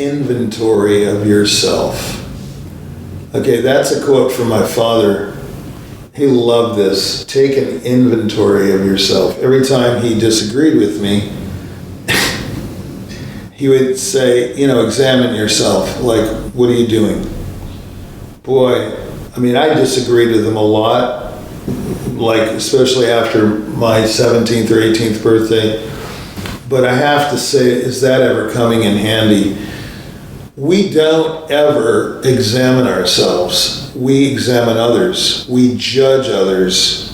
inventory of yourself. Okay, that's a quote from my father. He loved this. Take an inventory of yourself. Every time he disagreed with me, he would say, examine yourself. Like, what are you doing? Boy, I disagreed with him a lot, like, especially after my 17th or 18th birthday. But I have to say, is that ever coming in handy? We don't ever examine ourselves. We examine others. We judge others.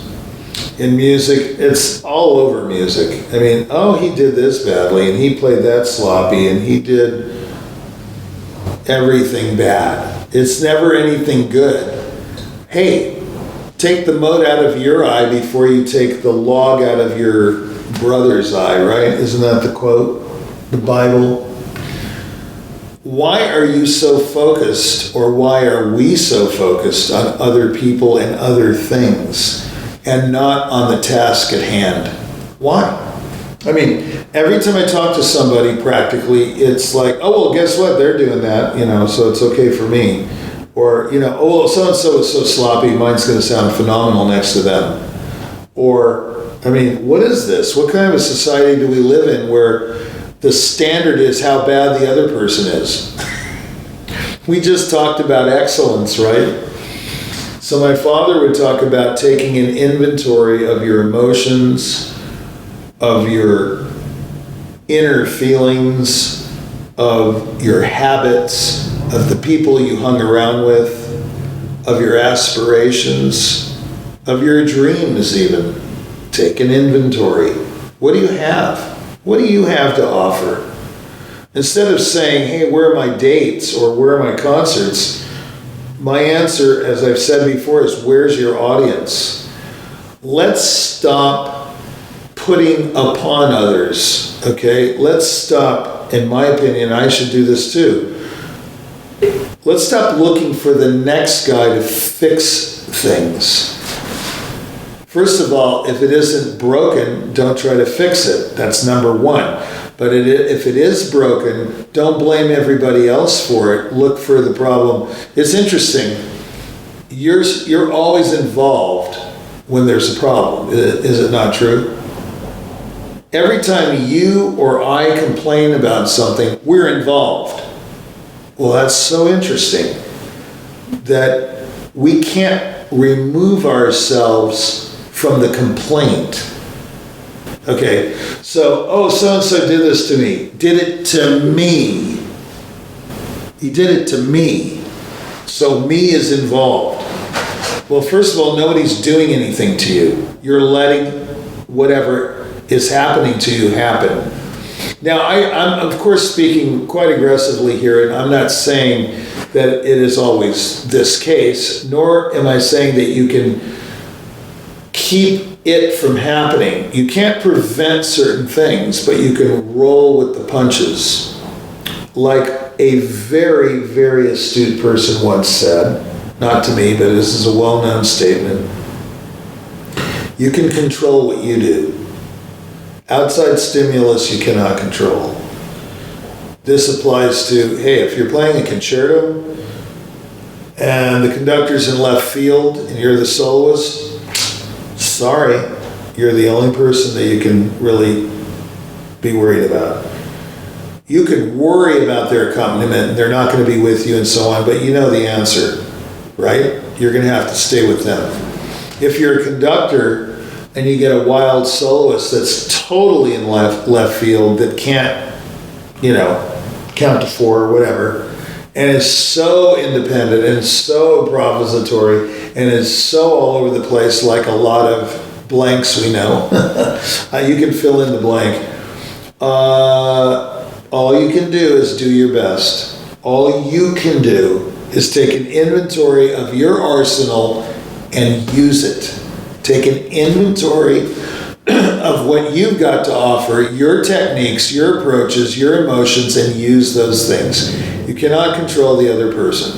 In music, it's all over music. He did this badly, and he played that sloppy, and he did everything bad. It's never anything good. Hey, take the mote out of your eye before you take the log out of your brother's eye, right? Isn't that the quote? The Bible? Why are you so focused, or why are we so focused on other people and other things and not on the task at hand? Why? Every time I talk to somebody practically, it's like, oh, well, guess what? They're doing that, so it's okay for me. Or, oh, well, so-and-so is so sloppy, mine's going to sound phenomenal next to them. Or, what is this? What kind of a society do we live in where the standard is how bad the other person is? We just talked about excellence, right? So my father would talk about taking an inventory of your emotions, of your inner feelings, of your habits, of the people you hung around with, of your aspirations, of your dreams even. Take an inventory. What do you have? What do you have to offer? Instead of saying, hey, where are my dates or where are my concerts? My answer, as I've said before, is where's your audience? Let's stop putting upon others, okay? Let's stop, in my opinion, I should do this too. Let's stop looking for the next guy to fix things. First of all, if it isn't broken, don't try to fix it. That's number one. But if it is broken, don't blame everybody else for it. Look for the problem. It's interesting. You're always involved when there's a problem. Is it not true? Every time you or I complain about something, we're involved. Well, that's so interesting that we can't remove ourselves from the complaint. Okay, so, so-and-so did this to me. Did it to me. He did it to me. So me is involved. Well, first of all, nobody's doing anything to you. You're letting whatever is happening to you happen. Now, I'm of course speaking quite aggressively here, and I'm not saying that it is always this case, nor am I saying that you can keep it from happening. You can't prevent certain things, but you can roll with the punches. Like a very, very astute person once said, not to me, but this is a well-known statement, you can control what you do. Outside stimulus you cannot control. This applies to, hey, if you're playing a concerto and the conductor's in left field and you're the soloist, sorry, you're the only person that you can really be worried about. You can worry about their accompaniment and they're not going to be with you and so on, but you know the answer, right? You're going to have to stay with them. If you're a conductor and you get a wild soloist that's totally in left field that can't, count to four or whatever, and is so independent and so improvisatory and is so all over the place, like a lot of blanks we know. You can fill in the blank. All you can do is do your best. All you can do is take an inventory of your arsenal and use it. Take an inventory of what you've got to offer, your techniques, your approaches, your emotions, and use those things. You cannot control the other person.